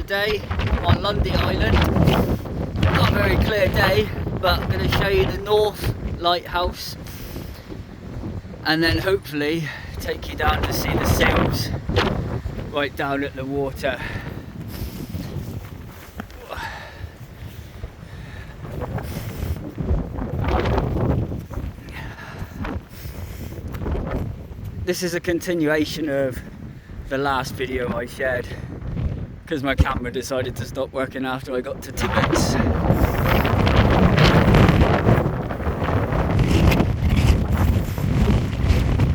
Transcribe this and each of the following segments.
today on Lundy Island. Not a very clear day, but I'm going to show you the North Lighthouse and then hopefully take you down to see the sails right down at the water. This is a continuation of the last video I shared because my camera decided to stop working after I got to Tibbets.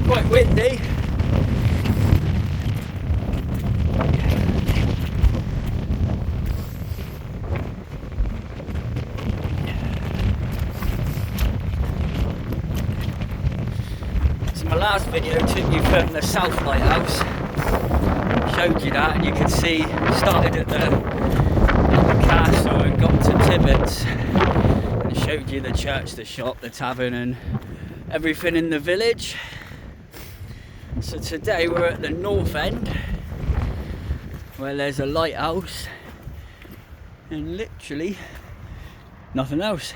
Quite windy. My last video took you from the South Lighthouse, showed you that, and you could see, started at the castle and got to Tibbets and showed you the church, the shop, the tavern and everything in the village. So today we're at the north end where there's a lighthouse and literally nothing else.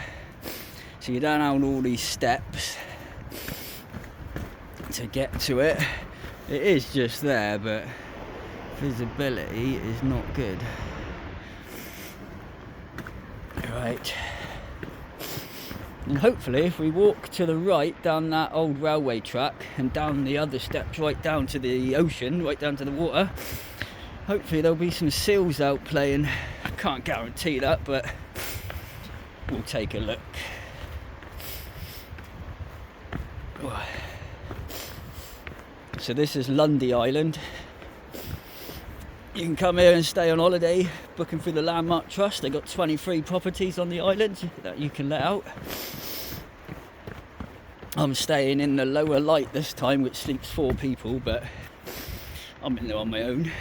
So you down on all these steps to get to it. It is just there, but visibility is not good. Right, and hopefully if we walk to the right down that old railway track and down the other steps right down to the ocean, right down to the water, hopefully there'll be some seals out playing. I can't guarantee that, but we'll take a look. So this is Lundy Island. You can come here and stay on holiday, booking through the Landmark Trust. They've got 23 properties on the island that you can let out. I'm staying in the lower light this time, which sleeps 4 people, but I'm in there on my own.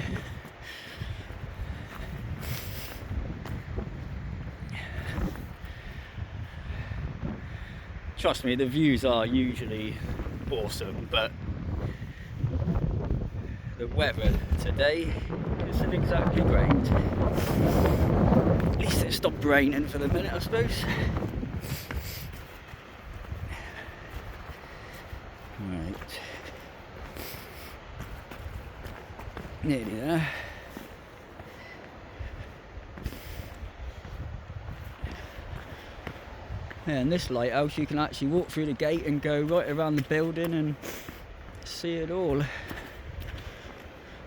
Trust me, the views are usually awesome, but the weather today isn't exactly great. At least it stopped raining for the minute, I suppose. Right. Nearly there. Yeah, in this lighthouse you can actually walk through the gate and go right around the building and see it all.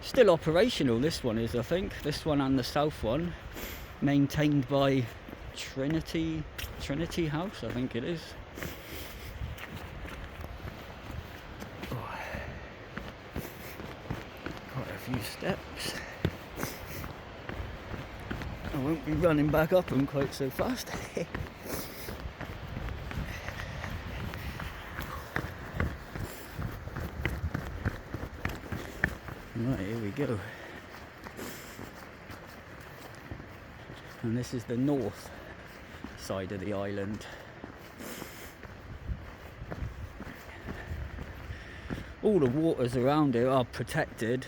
Still operational, this one is, I think. This one and the south one, maintained by Trinity House, I think it is. Oh. Quite a few steps. I won't be running back up them quite so fast. Right, here we go. And this is the north side of the island. All the waters around here are protected.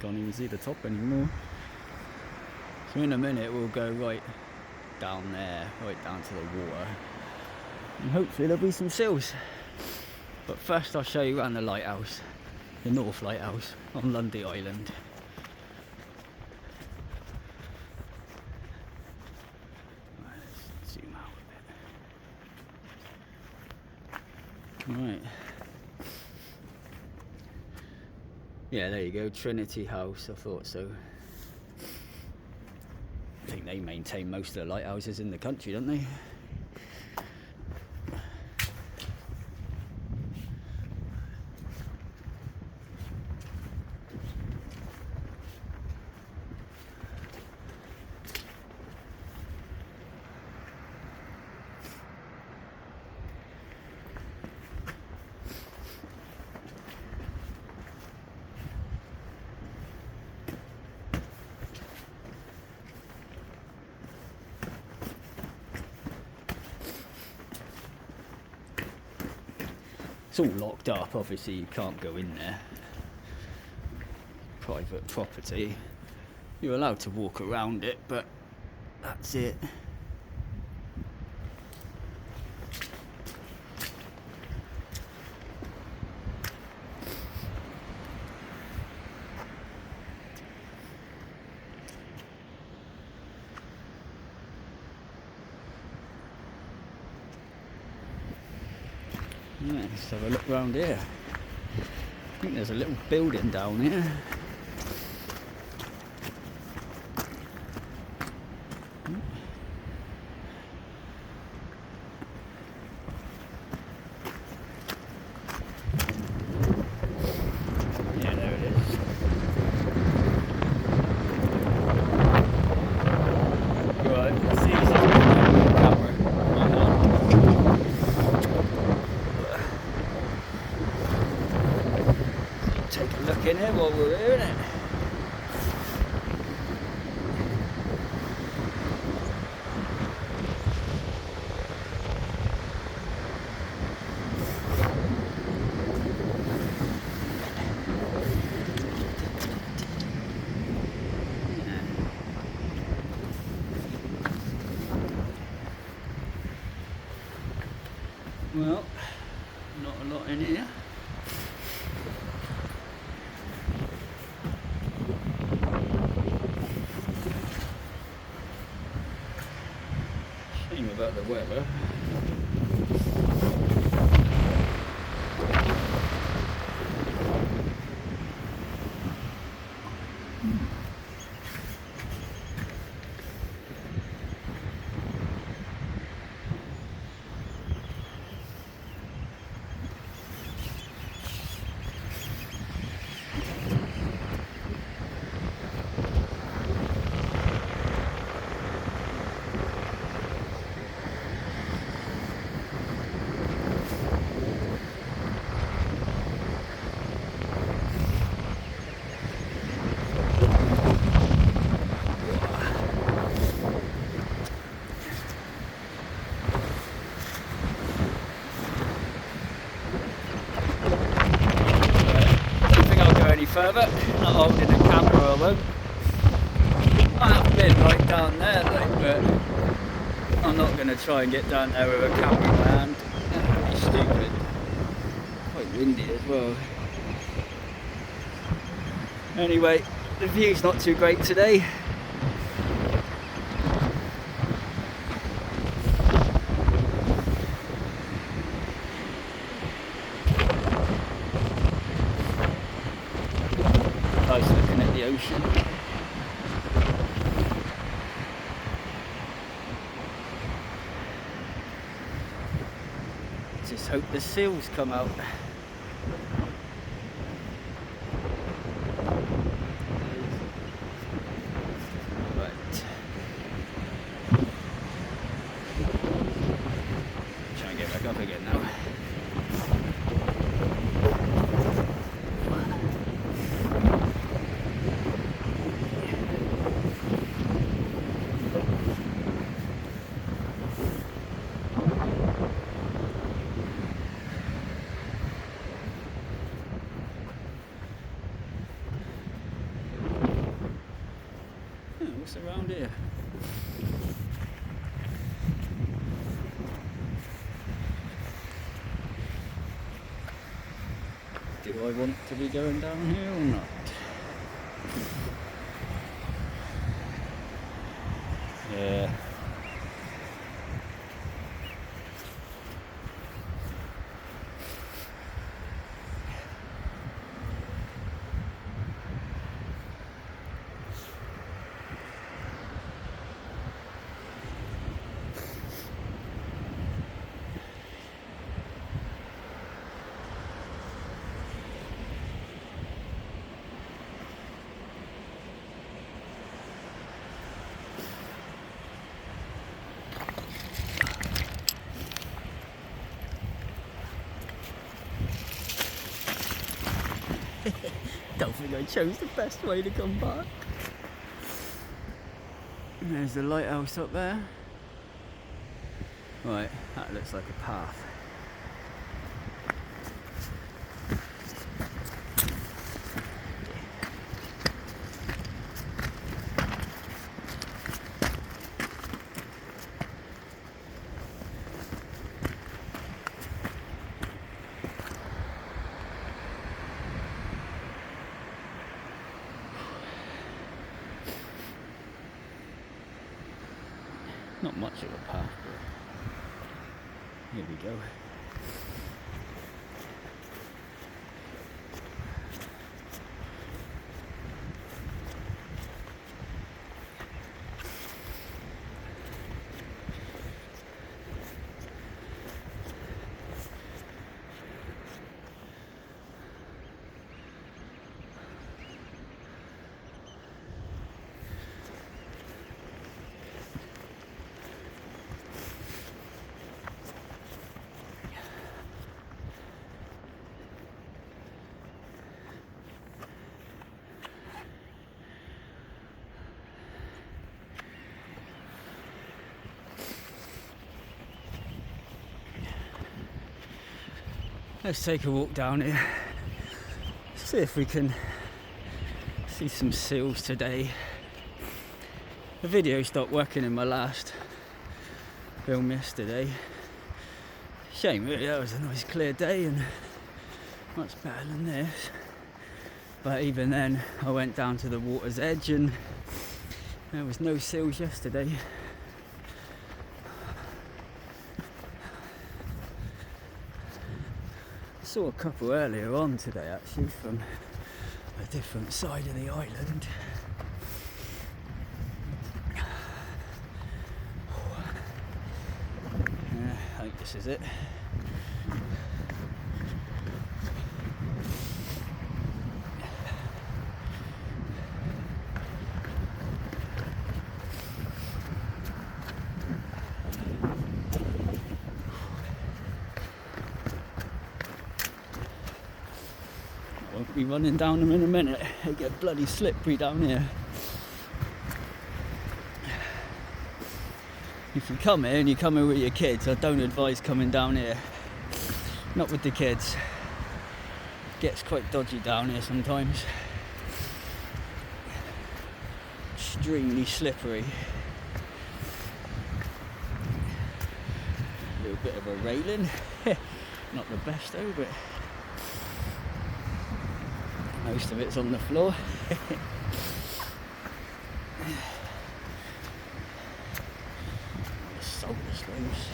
Can't even see the top anymore. So in a minute we'll go right down there, right down to the water, and hopefully there'll be some seals. But first I'll show you around the lighthouse, the North Lighthouse on Lundy Island. Let's zoom out a bit. Right. Yeah, there you go, Trinity House, I thought so. I think they maintain most of the lighthouses in the country, don't they? It's all locked up, obviously you can't go in there. Private property. You're allowed to walk around it, but that's it. Yeah, let's have a look around here. I think there's a little building down here. Yeah, there it is. Right, let's see if it's on camera. Take a look in here while we're here, innit? Well, not a lot in here. Shame about the weather. Further, not holding the camera, I won't. I have been right down there, like, but I'm not going to try and get down there with a camera in my hand. That would be stupid. Quite windy as well. Anyway, the view's not too great today. Nice looking at the ocean. Just hope the seals come out. Right. Try and get back up again now. What's around here? Do I want to be going down here or not? Yeah. Don't think I chose the best way to come back. There's the lighthouse up there. Right, that looks like a path. Not much of a path, but here we go. Let's take a walk down here, see if we can see some seals today. The video stopped working in my last film yesterday. Shame really, that was a nice clear day and much better than this. But even then I went down to the water's edge and there was no seals yesterday. Saw a couple earlier on today actually from a different side of the island. Yeah, I think this is it. Won't be running down them in a minute. They get bloody slippery down here. If you come here and you come here with your kids, I don't advise coming down here. Not with the kids. It gets quite dodgy down here sometimes. Extremely slippery. A little bit of a railing. Not the best though, but most of it's on the floor. The solar slings.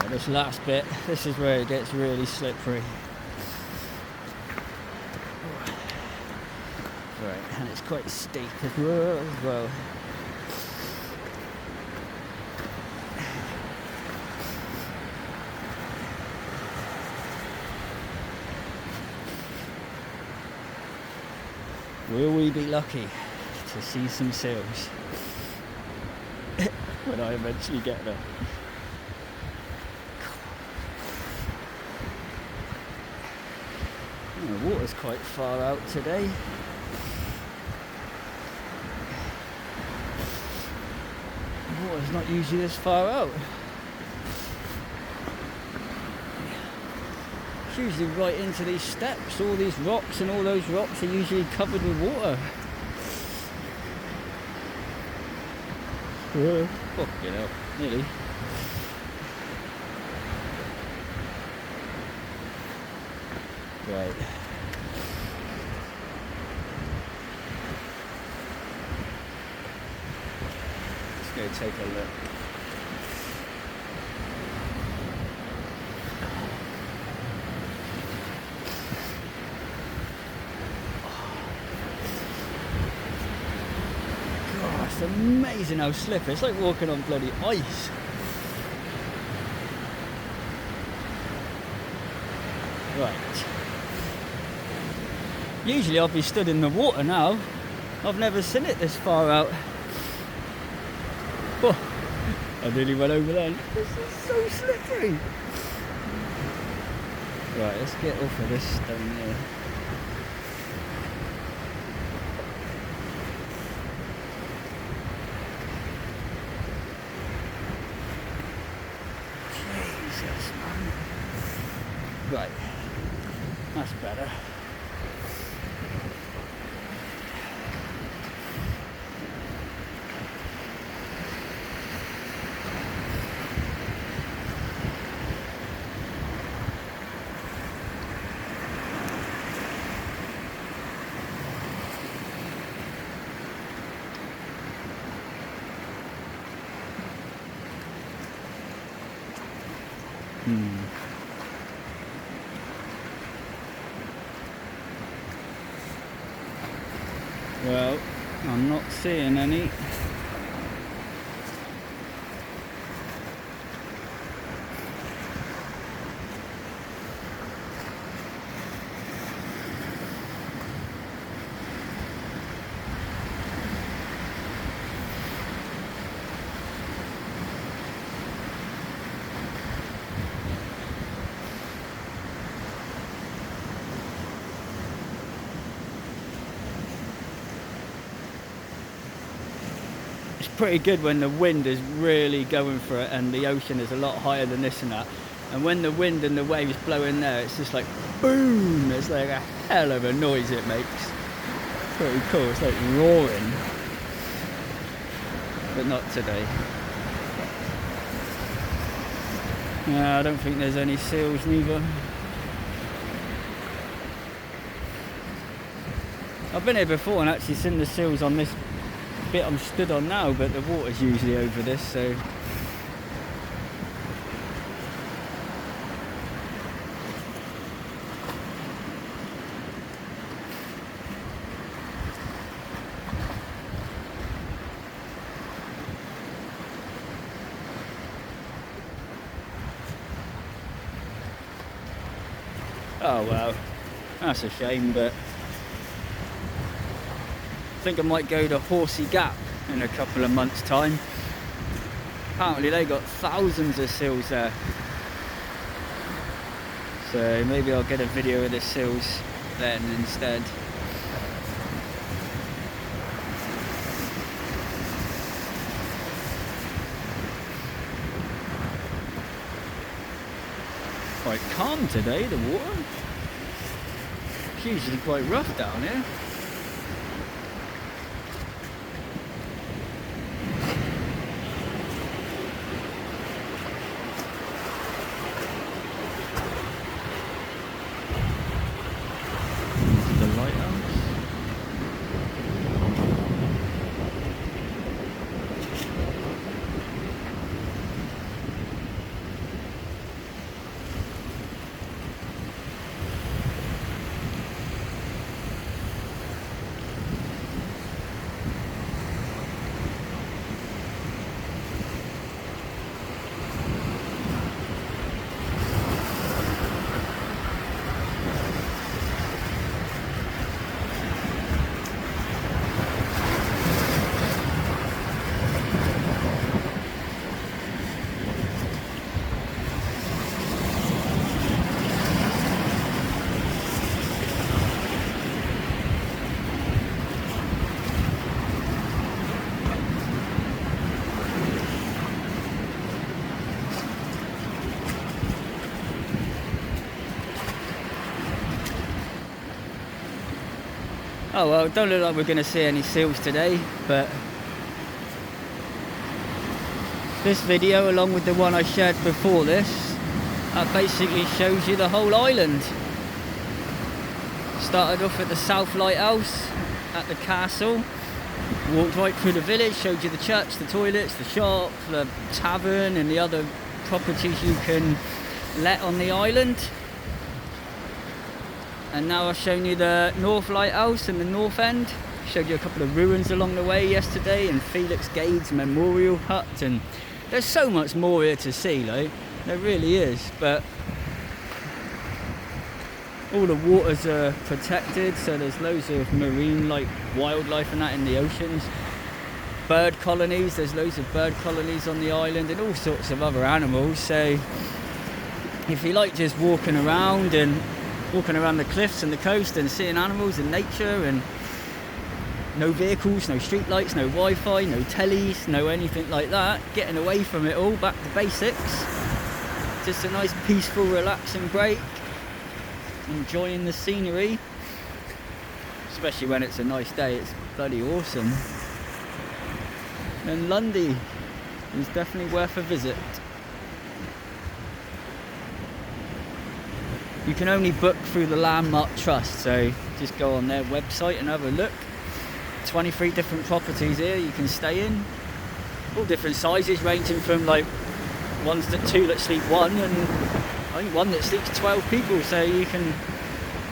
This last bit, this is where it gets really slippery. Right, and it's quite steep as well. Will we be lucky to see some seals when I eventually get there? The water's quite far out today. The water's not usually this far out. It's usually right into these steps. All these rocks and all those rocks are usually covered with water. Fucking hell, nearly. Right. Let's go take a look. God, it's amazing how slippery. It's like walking on bloody ice. Right. Usually I'll be stood in the water now, I've never seen it this far out. Oh, I nearly went over then. This is so slippery. Right, let's get off of this stone here. Jesus, man. Right, that's better. Well, I'm not seeing any. Pretty good when the wind is really going for it and the ocean is a lot higher than this and that, and when the wind and the waves blow in there, it's just like boom, it's like a hell of a noise it makes. Pretty cool, it's like roaring, but not today. I don't think there's any seals neither. I've been here before and actually seen the seals on this bit I'm stood on now, but the water's usually over this, so oh well, that's a shame, but I think I might go to Horsey Gap in a couple of months' time. Apparently they got thousands of seals there. So maybe I'll get a video of the seals then instead. Quite calm today, the water. It's usually quite rough down here. Oh well, don't look like we're going to see any seals today, but this video, along with the one I shared before this, that basically shows you the whole island. Started off at the South Lighthouse, at the castle, walked right through the village, showed you the church, the toilets, the shop, the tavern and the other properties you can let on the island. And now I've shown you the North Lighthouse and the north end. Showed you a couple of ruins along the way yesterday, and Felix Gade's memorial hut, and there's so much more here to see, though. There really is, but All the waters are protected, so there's loads of marine like wildlife and that in the oceans. Bird colonies, there's loads of bird colonies on the island and all sorts of other animals. So if you like just walking around the cliffs and the coast and seeing animals and nature, and no vehicles, no street lights, no Wi-Fi, no tellies, no anything like that, getting away from it all, back to basics, just a nice peaceful relaxing break, enjoying the scenery, especially when it's a nice day. It's bloody awesome. And Lundy is definitely worth a visit. You can only book through the Landmark Trust, so just go on their website and have a look. 23 different properties here you can stay in, all different sizes, ranging from like two that sleep one, and I think one that sleeps 12 people, so you can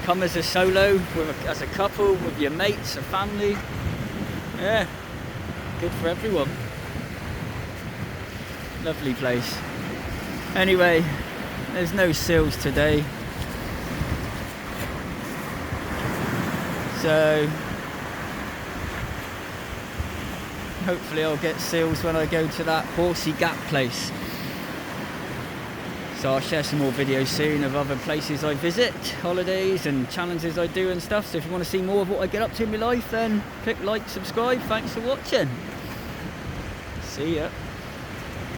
come as a solo, as a couple, with your mates, a family. Yeah, good for everyone. Lovely place. Anyway, there's no seals today, so hopefully I'll get seals when I go to that Horsey Gap place. So I'll share some more videos soon of other places I visit, holidays and challenges I do and stuff. So if you want to see more of what I get up to in my life, then click like, subscribe. Thanks for watching. See ya.